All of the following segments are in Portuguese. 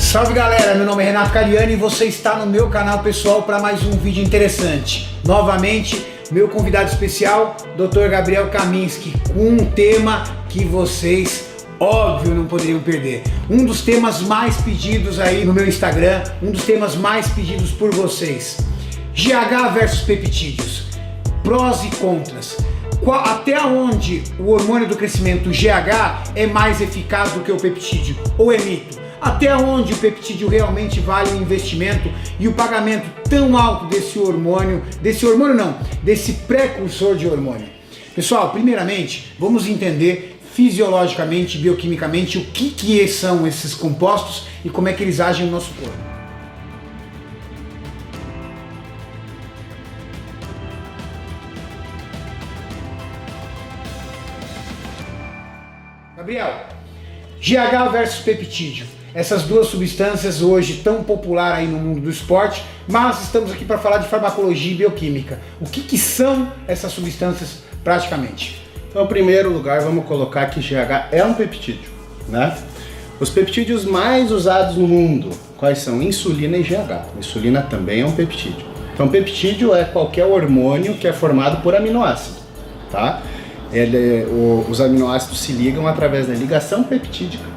Salve galera, meu nome é Renato Cariani e você está no meu canal pessoal para mais um vídeo interessante. Novamente, meu convidado especial, Dr. Gabriel Kaminski, com um tema que vocês, óbvio, não poderiam perder. Um dos temas mais pedidos aí no meu Instagram, um dos temas mais pedidos por vocês. GH versus peptídeos, prós e contras. Até onde o hormônio do crescimento GH é mais eficaz do que o peptídeo, ou é mito? Até onde o peptídeo realmente vale o investimento e o pagamento tão alto desse precursor de hormônio? Pessoal, primeiramente, vamos entender fisiologicamente, bioquimicamente, o que são esses compostos e como é que eles agem no nosso corpo. Gabriel, GH versus peptídeo. Essas duas substâncias hoje tão popular aí no mundo do esporte, mas estamos aqui para falar de farmacologia e bioquímica. O que são essas substâncias praticamente? Então, em primeiro lugar, vamos colocar que GH é um peptídeo, né? Os peptídeos mais usados no mundo, quais são? Insulina e GH. Insulina também é um peptídeo. Então, peptídeo é qualquer hormônio que é formado por aminoácido, tá? Os aminoácidos se ligam através da ligação peptídica.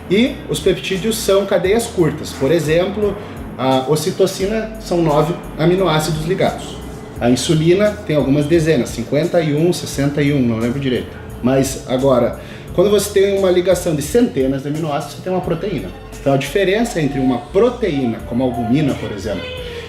E os peptídeos são cadeias curtas. Por exemplo, a ocitocina são 9 aminoácidos ligados. A insulina tem algumas dezenas, 51, 61, não lembro direito. Mas agora, quando você tem uma ligação de centenas de aminoácidos, você tem uma proteína. Então a diferença entre uma proteína, como a albumina, por exemplo,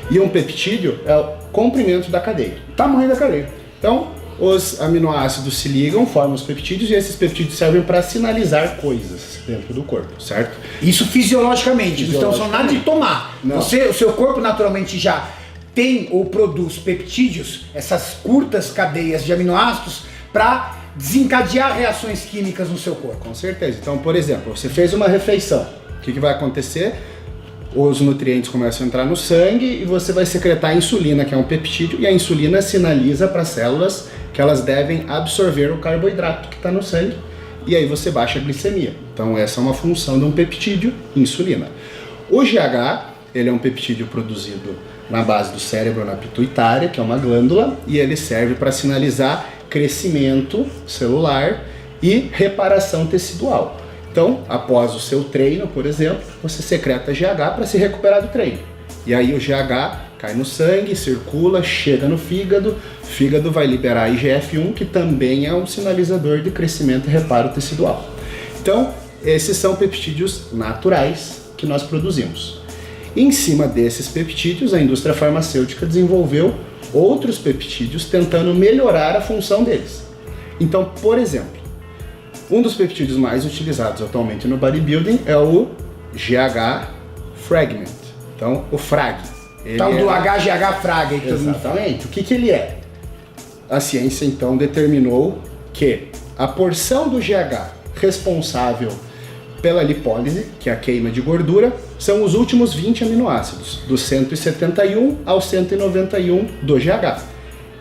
e um peptídeo é o comprimento da cadeia, o tamanho da cadeia. Então, os aminoácidos se ligam, formam os peptídeos e esses peptídeos servem para sinalizar coisas dentro do corpo, certo? Isso fisiologicamente, então são nada de tomar. O seu corpo naturalmente já tem ou produz peptídeos, essas curtas cadeias de aminoácidos, para desencadear reações químicas no seu corpo. Com certeza. Então, por exemplo, você fez uma refeição, o que vai acontecer? Os nutrientes começam a entrar no sangue e você vai secretar a insulina, que é um peptídeo, e a insulina sinaliza para as células que elas devem absorver o carboidrato que está no sangue, e aí você baixa a glicemia. Então essa é uma função de um peptídeo, insulina. O GH, ele é um peptídeo produzido na base do cérebro, na pituitária, que é uma glândula, e ele serve para sinalizar crescimento celular e reparação tecidual. Então, após o seu treino, por exemplo, você secreta GH para se recuperar do treino. E aí o GH cai no sangue, circula, chega no fígado, o fígado vai liberar IGF-1, que também é um sinalizador de crescimento e reparo tecidual. Então, esses são peptídeos naturais que nós produzimos. Em cima desses peptídeos, a indústria farmacêutica desenvolveu outros peptídeos tentando melhorar a função deles. Então, por exemplo, um dos peptídeos mais utilizados atualmente no bodybuilding é o GH Fragment. Então, o FRAG. Tal do HGH Frag. Exatamente. O que ele é? A ciência, então, determinou que a porção do GH responsável pela lipólise, que é a queima de gordura, são os últimos 20 aminoácidos, do 171 ao 191 do GH.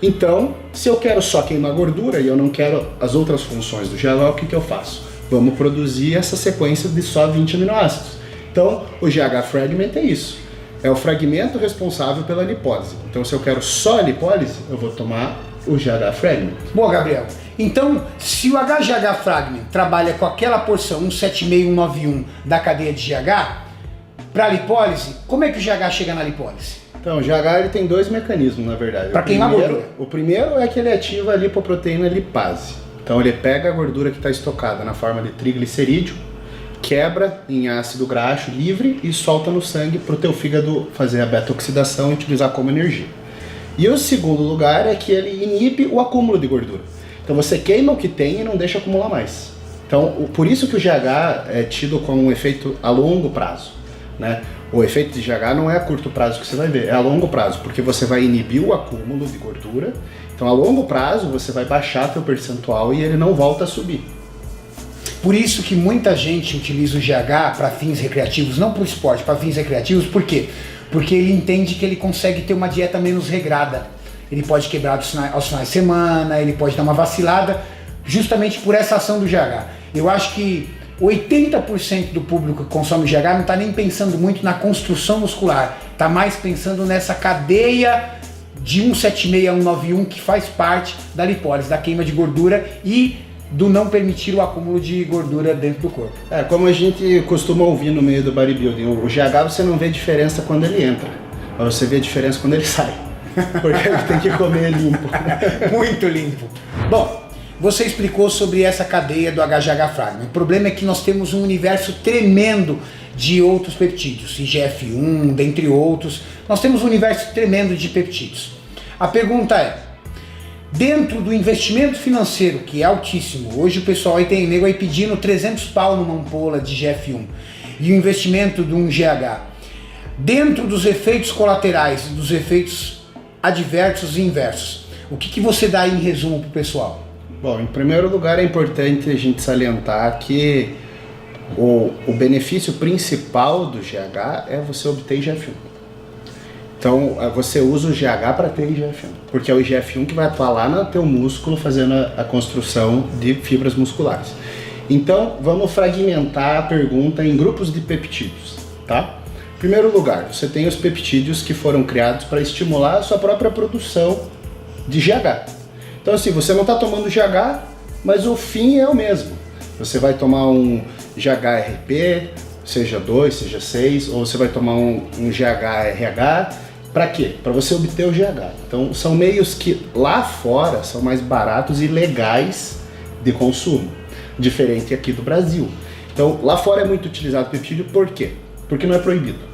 Então, se eu quero só queimar gordura e eu não quero as outras funções do GH, o que eu faço? Vamos produzir essa sequência de só 20 aminoácidos. Então, o GH Fragment é isso. É o fragmento responsável pela lipólise. Então, se eu quero só a lipólise, eu vou tomar o GH Fragment. Bom, Gabriel, então, se o HGH Fragment trabalha com aquela porção 176, 191 da cadeia de GH, para lipólise, como é que o GH chega na lipólise? Então, o GH ele tem dois mecanismos, na verdade. Para queimar gordura. O primeiro é que ele ativa a lipoproteína lipase. Então, ele pega a gordura que está estocada na forma de triglicerídeo, quebra em ácido graxo livre e solta no sangue para o teu fígado fazer a beta-oxidação e utilizar como energia. E o segundo lugar é que ele inibe o acúmulo de gordura. Então, você queima o que tem e não deixa acumular mais. Então, por isso que o GH é tido como um efeito a longo prazo, né? O efeito de GH não é a curto prazo que você vai ver, é a longo prazo, porque você vai inibir o acúmulo de gordura. Então, a longo prazo, você vai baixar teu percentual e ele não volta a subir. Por isso que muita gente utiliza o GH para fins recreativos, não para o esporte, para fins recreativos. Por quê? Porque ele entende que ele consegue ter uma dieta menos regrada. Ele pode quebrar aos finais de semana, ele pode dar uma vacilada, justamente por essa ação do GH. Eu acho que 80% do público que consome GH não está nem pensando muito na construção muscular, está mais pensando nessa cadeia de 176 a 191 que faz parte da lipólise, da queima de gordura e do não permitir o acúmulo de gordura dentro do corpo. Como a gente costuma ouvir no meio do bodybuilding, o GH você não vê diferença quando ele entra, mas você vê a diferença quando ele sai, porque ele tem que comer limpo. Muito limpo. Bom, você explicou sobre essa cadeia do HGH Fragment. O problema é que nós temos um universo tremendo de outros peptídeos, IGF-1, dentre outros. Nós temos um universo tremendo de peptídeos. A pergunta é, dentro do investimento financeiro, que é altíssimo, hoje o pessoal aí tem nego aí pedindo 300 pau numa ampola de IGF-1, e o investimento de um GH, dentro dos efeitos colaterais, dos efeitos adversos e inversos, o que você dá aí em resumo para o pessoal? Bom, em primeiro lugar é importante a gente salientar que o benefício principal do GH é você obter IGF-1. Então você usa o GH para ter IGF-1, porque é o IGF-1 que vai atuar lá no teu músculo fazendo a construção de fibras musculares. Então vamos fragmentar a pergunta em grupos de peptídeos, tá? Em primeiro lugar, você tem os peptídeos que foram criados para estimular a sua própria produção de GH. Então assim, você não está tomando GH, mas o fim é o mesmo. Você vai tomar um GHRP, seja 2, seja 6, ou você vai tomar um GHRH, para quê? Para você obter o GH. Então são meios que lá fora são mais baratos e legais de consumo, diferente aqui do Brasil. Então lá fora é muito utilizado o peptídeo, por quê? Porque não é proibido.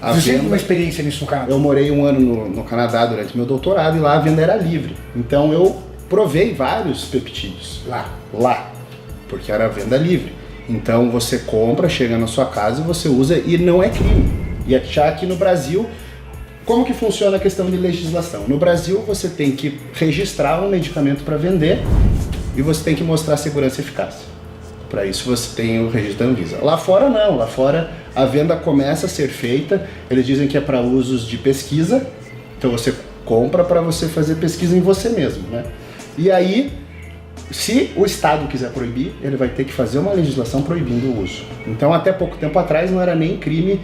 Você teve uma experiência nisso no Canadá? Eu morei um ano no Canadá durante meu doutorado e lá a venda era livre. Então eu provei vários peptídeos lá, porque era venda livre. Então você compra, chega na sua casa e você usa e não é crime. E já aqui no Brasil, como que funciona a questão de legislação? No Brasil você tem que registrar um medicamento para vender e você tem que mostrar segurança e eficácia. Para isso você tem o registro da Anvisa. Lá fora não, lá fora a venda começa a ser feita, eles dizem que é para usos de pesquisa, então você compra para você fazer pesquisa em você mesmo, né? E aí, se o Estado quiser proibir, ele vai ter que fazer uma legislação proibindo o uso. Então até pouco tempo atrás não era nem crime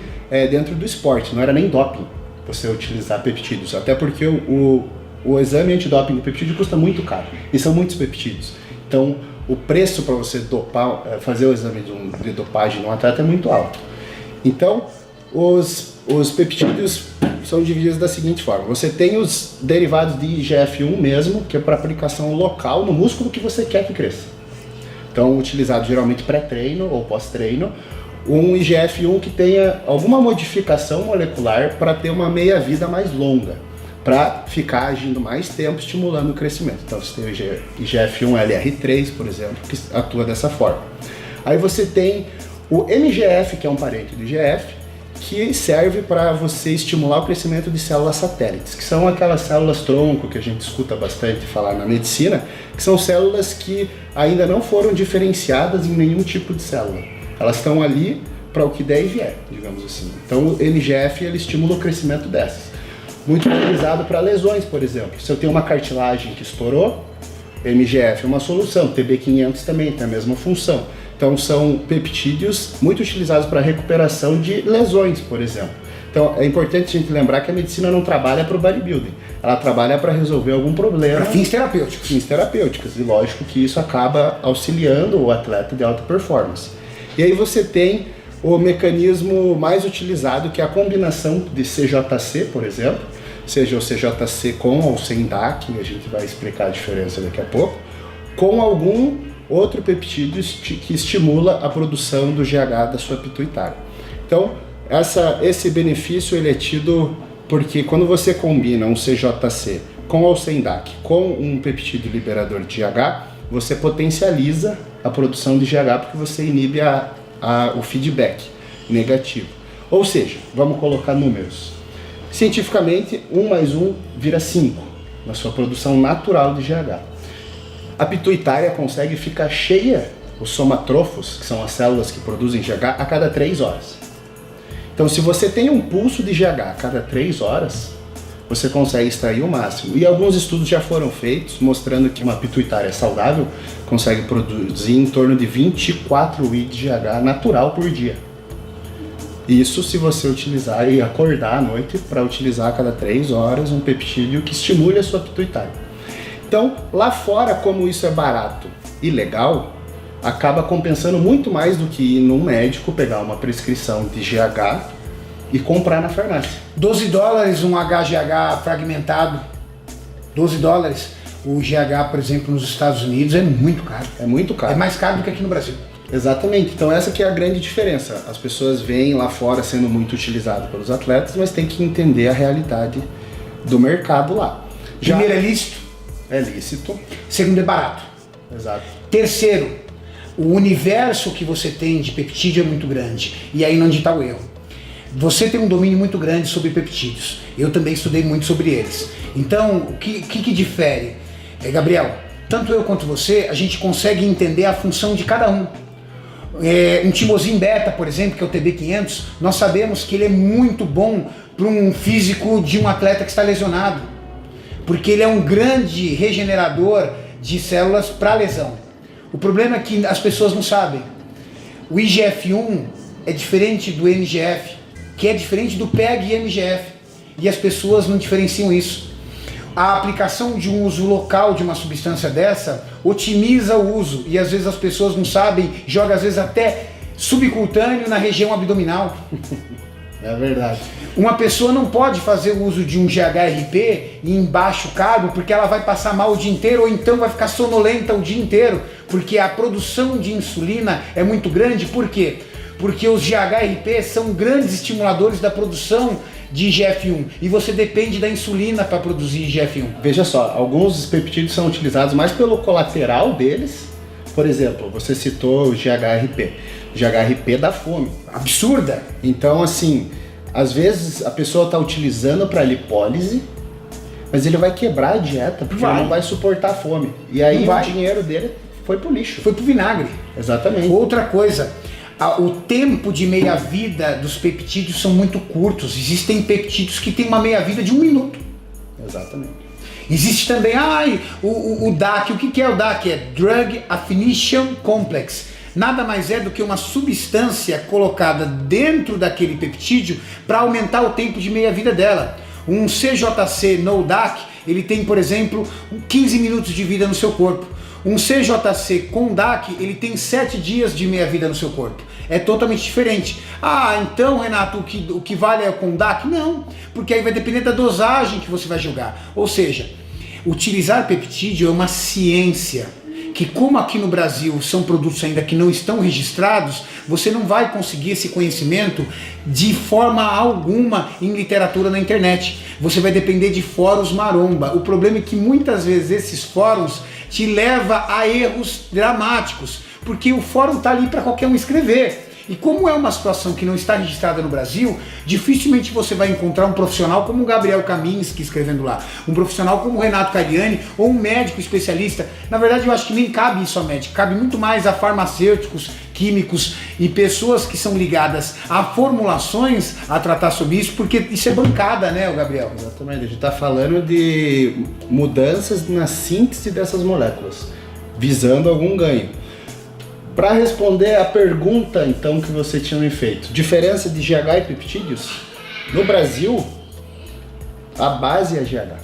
dentro do esporte, não era nem doping você utilizar peptídeos, até porque o exame antidoping de peptídeo custa muito caro, e são muitos peptídeos. Então o preço para você dopar, fazer o exame de dopagem no atleta é muito alto. Então, os peptídeos são divididos da seguinte forma. Você tem os derivados de IGF-1 mesmo, que é para aplicação local no músculo que você quer que cresça. Então, utilizado geralmente pré-treino ou pós-treino. Um IGF-1 que tenha alguma modificação molecular para ter uma meia-vida mais longa, para ficar agindo mais tempo, estimulando o crescimento. Então você tem o IGF-1-LR3, por exemplo, que atua dessa forma. Aí você tem o MGF, que é um parente do IGF, que serve para você estimular o crescimento de células satélites, que são aquelas células tronco que a gente escuta bastante falar na medicina, que são células que ainda não foram diferenciadas em nenhum tipo de célula. Elas estão ali para o que der e vier, digamos assim. Então o MGF ele estimula o crescimento dessas. Muito utilizado para lesões, por exemplo. Se eu tenho uma cartilagem que estourou, MGF é uma solução, TB500 também tem a mesma função. Então são peptídeos muito utilizados para recuperação de lesões, por exemplo. Então é importante a gente lembrar que a medicina não trabalha para o bodybuilding, ela trabalha para resolver algum problema. Para fins terapêuticos. Fins terapêuticos, e lógico que isso acaba auxiliando o atleta de alta performance. E aí você tem o mecanismo mais utilizado, que é a combinação de CJC, por exemplo, seja o CJC com ou sem DAC, a gente vai explicar a diferença daqui a pouco, com algum outro peptídeo que estimula a produção do GH da sua pituitária. Então, esse benefício ele é tido porque quando você combina um CJC com ou sem DAC com um peptídeo liberador de GH, você potencializa a produção de GH porque você inibe o feedback negativo. Ou seja, vamos colocar números. Cientificamente, 1 mais 1 vira 5 na sua produção natural de GH. A pituitária consegue ficar cheia, os somatrofos, que são as células que produzem GH, a cada 3 horas. Então, se você tem um pulso de GH a cada 3 horas, você consegue extrair o máximo. E alguns estudos já foram feitos mostrando que uma pituitária saudável consegue produzir em torno de 24 UI de GH natural por dia. Isso se você utilizar e acordar à noite para utilizar a cada 3 horas um peptídeo que estimule a sua pituitária. Então, lá fora, como isso é barato e legal, acaba compensando muito mais do que ir num médico, pegar uma prescrição de GH e comprar na farmácia. $12 um HGH fragmentado, $12. O GH, por exemplo, nos Estados Unidos é muito caro. É muito caro. É mais caro do que aqui no Brasil. Exatamente, então essa que é a grande diferença. As pessoas veem lá fora sendo muito utilizado pelos atletas, mas tem que entender a realidade do mercado lá. Primeiro, é lícito. É lícito. Segundo, é barato. Exato. Terceiro, o universo que você tem de peptídeo é muito grande. E aí onde está o erro. Você tem um domínio muito grande sobre peptídeos. Eu também estudei muito sobre eles. Então, o que difere? Gabriel, tanto eu quanto você, a gente consegue entender a função de cada um. Um timosin beta, por exemplo, que é o TB500, nós sabemos que ele é muito bom para um físico de um atleta que está lesionado, porque ele é um grande regenerador de células para lesão. O problema é que as pessoas não sabem. O IGF-1 é diferente do MGF, que é diferente do PEG e MGF, e as pessoas não diferenciam isso. A aplicação de um uso local de uma substância dessa otimiza o uso, e às vezes as pessoas não sabem, joga às vezes até subcutâneo na região abdominal. É verdade. Uma pessoa não pode fazer o uso de um GHRP em baixo carbo porque ela vai passar mal o dia inteiro, ou então vai ficar sonolenta o dia inteiro, porque a produção de insulina é muito grande. Por quê? Porque os GHRP são grandes estimuladores da produção de IGF-1 e você depende da insulina para produzir IGF-1. Veja só, alguns peptídeos são utilizados mais pelo colateral deles. Por exemplo, você citou o GHRP. GHRP dá fome. Absurda! Então, assim, às vezes a pessoa está utilizando para lipólise, mas ele vai quebrar a dieta porque ele não vai suportar a fome. E aí o dinheiro dele foi pro lixo. Foi pro vinagre. Exatamente. Outra coisa, o tempo de meia-vida dos peptídeos são muito curtos. Existem peptídeos que têm uma meia-vida de 1 minuto. Exatamente. Existe também o DAC. O que é o DAC? É Drug Affination Complex. Nada mais é do que uma substância colocada dentro daquele peptídeo para aumentar o tempo de meia-vida dela. Um CJC no DAC, ele tem, por exemplo, 15 minutos de vida no seu corpo. Um CJC com DAC, ele tem 7 dias de meia-vida no seu corpo. É totalmente diferente. Ah, então, Renato, o que vale é com DAC? Não, porque aí vai depender da dosagem que você vai jogar. Ou seja, utilizar peptídeo é uma ciência que, como aqui no Brasil são produtos ainda que não estão registrados, você não vai conseguir esse conhecimento de forma alguma em literatura na internet. Você vai depender de fóruns maromba. O problema é que muitas vezes esses fóruns te levam a erros dramáticos, porque o fórum está ali para qualquer um escrever. E como é uma situação que não está registrada no Brasil, dificilmente você vai encontrar um profissional como o Gabriel Kaminski escrevendo lá, um profissional como o Renato Cariani, ou um médico especialista. Na verdade, eu acho que nem cabe isso a médico, cabe muito mais a farmacêuticos, químicos e pessoas que são ligadas a formulações a tratar sobre isso, porque isso é bancada, né, Gabriel? Exatamente, a gente está falando de mudanças na síntese dessas moléculas, visando algum ganho. Para responder a pergunta, então, que você tinha me feito, diferença de GH e peptídeos? No Brasil, a base é GH.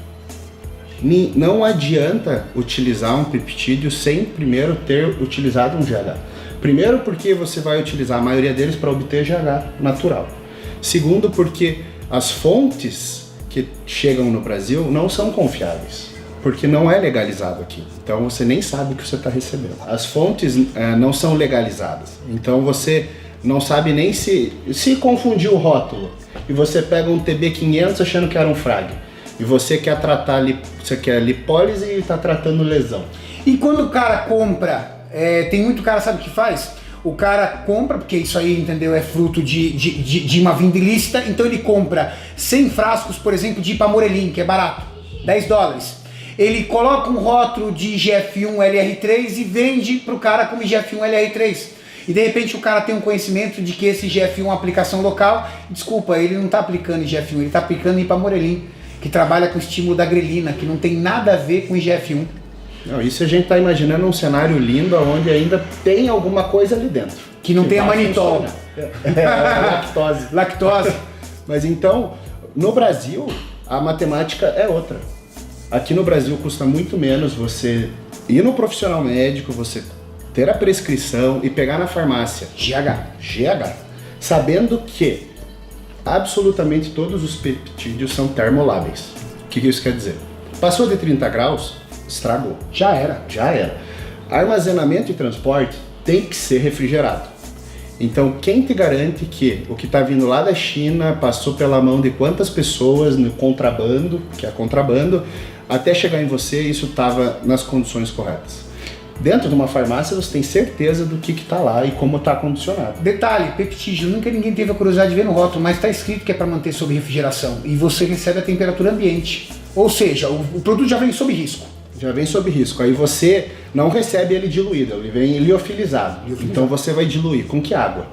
Não adianta utilizar um peptídeo sem primeiro ter utilizado um GH. Primeiro, porque você vai utilizar a maioria deles para obter GH natural. Segundo, porque as fontes que chegam no Brasil não são confiáveis, porque não é legalizado aqui. Então você nem sabe o que você está recebendo. As fontes não são legalizadas. Então você não sabe nem se confundir o rótulo. E você pega um TB500 achando que era um frag. E você quer tratar, você quer lipólise e está tratando lesão. E quando o cara compra, tem muito cara, sabe o que faz? O cara compra, porque isso aí, entendeu, é fruto de uma venda ilícita, então ele compra 100 frascos, por exemplo, de Ipamorelin, que é barato, $10. Ele coloca um rótulo de IGF-1 LR3 e vende para o cara como IGF-1 LR3. E de repente o cara tem um conhecimento de que esse IGF-1 é uma aplicação local. Desculpa, ele não está aplicando IGF-1, ele está aplicando Ipamorelin. que trabalha com estímulo da grelina, que não tem nada a ver com IGF-1. Não, isso a gente está imaginando um cenário lindo onde ainda tem alguma coisa ali dentro. Que não tem a manitol. Lactose. Lactose. Mas então, no Brasil, a matemática é outra. Aqui no Brasil custa muito menos você ir no profissional médico, você ter a prescrição e pegar na farmácia GH, sabendo que absolutamente todos os peptídeos são termoláveis. O que isso quer dizer? Passou de 30 graus, estragou. Já era. Armazenamento e transporte tem que ser refrigerado. Então, quem te garante que o que está vindo lá da China passou pela mão de quantas pessoas no contrabando, que é contrabando, até chegar em você, isso estava nas condições corretas. Dentro de uma farmácia você tem certeza do que está lá e como está condicionado. Detalhe, peptídeo, nunca ninguém teve a curiosidade de ver no rótulo, mas está escrito que é para manter sob refrigeração e você recebe a temperatura ambiente. Ou seja, o produto já vem sob risco. Já vem sob risco, aí você não recebe ele diluído, ele vem liofilizado. Então você vai diluir com que água?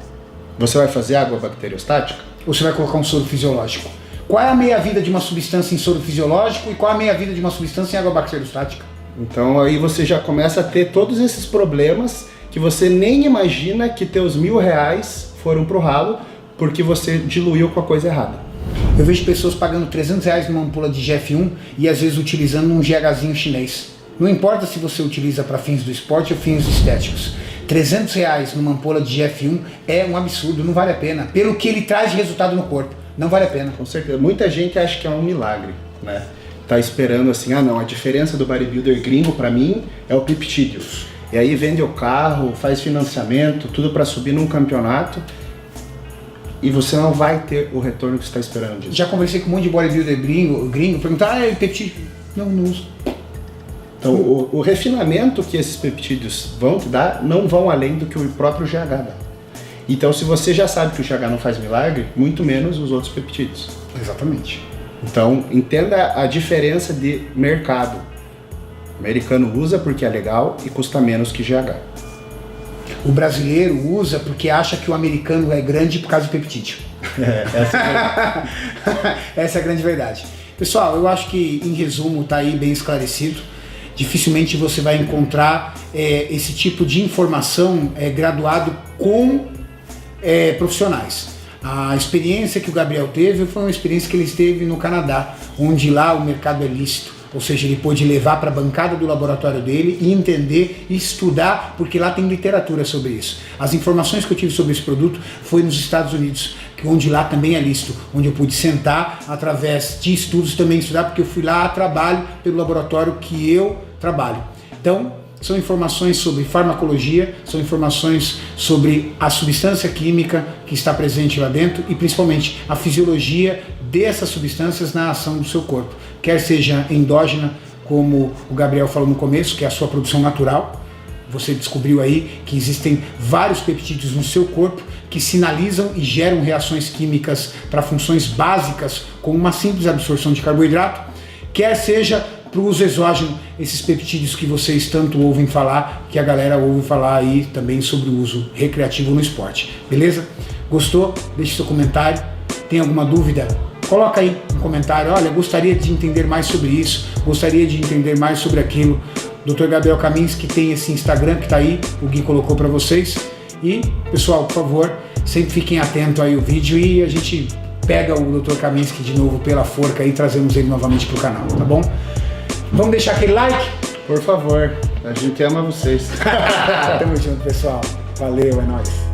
Você vai fazer água bacteriostática? Ou você vai colocar um soro fisiológico? Qual é a meia-vida de uma substância em soro fisiológico e qual é a meia-vida de uma substância em água bacteriostática? Então aí você já começa a ter todos esses problemas que você nem imagina que teus R$1.000 foram pro ralo porque você diluiu com a coisa errada. Eu vejo pessoas pagando R$300 numa ampola de IGF-1 e às vezes utilizando um GHzinho chinês. Não importa se você utiliza para fins do esporte ou fins estéticos. R$300 numa ampola de IGF-1 é um absurdo, não vale a pena. Pelo que ele traz de resultado no corpo, não vale a pena. Com certeza. Muita gente acha que é um milagre, né? Tá esperando assim, não, a diferença do bodybuilder gringo para mim é o peptídeo. E aí vende o carro, faz financiamento, tudo para subir num campeonato. E você não vai ter o retorno que você está esperando disso. Já conversei com um monte de bodybuilder gringo perguntaram, é peptídeo? Não uso. Então, o refinamento que esses peptídeos vão te dar não vão além do que o próprio GH dá. Então, se você já sabe que o GH não faz milagre, muito menos os outros peptídeos. Exatamente. Então, entenda a diferença de mercado. O americano usa porque é legal e custa menos que GH. O brasileiro usa porque acha que o americano é grande por causa do peptídeo. Essa é a grande verdade. Pessoal, eu acho que em resumo está aí bem esclarecido. Dificilmente você vai encontrar esse tipo de informação graduado com profissionais. A experiência que o Gabriel teve foi uma experiência que ele teve no Canadá, onde lá o mercado é lícito. Ou seja, ele pôde levar para a bancada do laboratório dele e entender e estudar, porque lá tem literatura sobre isso. As informações que eu tive sobre esse produto foi nos Estados Unidos, onde lá também é lícito, onde eu pude sentar através de estudos também estudar, porque eu fui lá a trabalho pelo laboratório que eu trabalho. Então, são informações sobre farmacologia, são informações sobre a substância química que está presente lá dentro e principalmente a fisiologia dessas substâncias na ação do seu corpo. Quer seja endógena, como o Gabriel falou no começo, que é a sua produção natural. Você descobriu aí que existem vários peptídeos no seu corpo que sinalizam e geram reações químicas para funções básicas, como uma simples absorção de carboidrato. Quer seja para o uso exógeno, esses peptídeos que vocês tanto ouvem falar, que a galera ouve falar aí também sobre o uso recreativo no esporte. Beleza? Gostou? Deixe seu comentário. Tem alguma dúvida? Coloca aí um comentário. Olha, gostaria de entender mais sobre isso, gostaria de entender mais sobre aquilo. Dr. Gabriel Kaminski tem esse Instagram que está aí, o Gui colocou para vocês. E, pessoal, por favor, sempre fiquem atentos aí ao vídeo e a gente pega o Dr. Kaminski de novo pela forca e trazemos ele novamente para o canal, tá bom? Vamos deixar aquele like? Por favor, a gente ama vocês. Tamo junto, pessoal. Valeu, é nóis.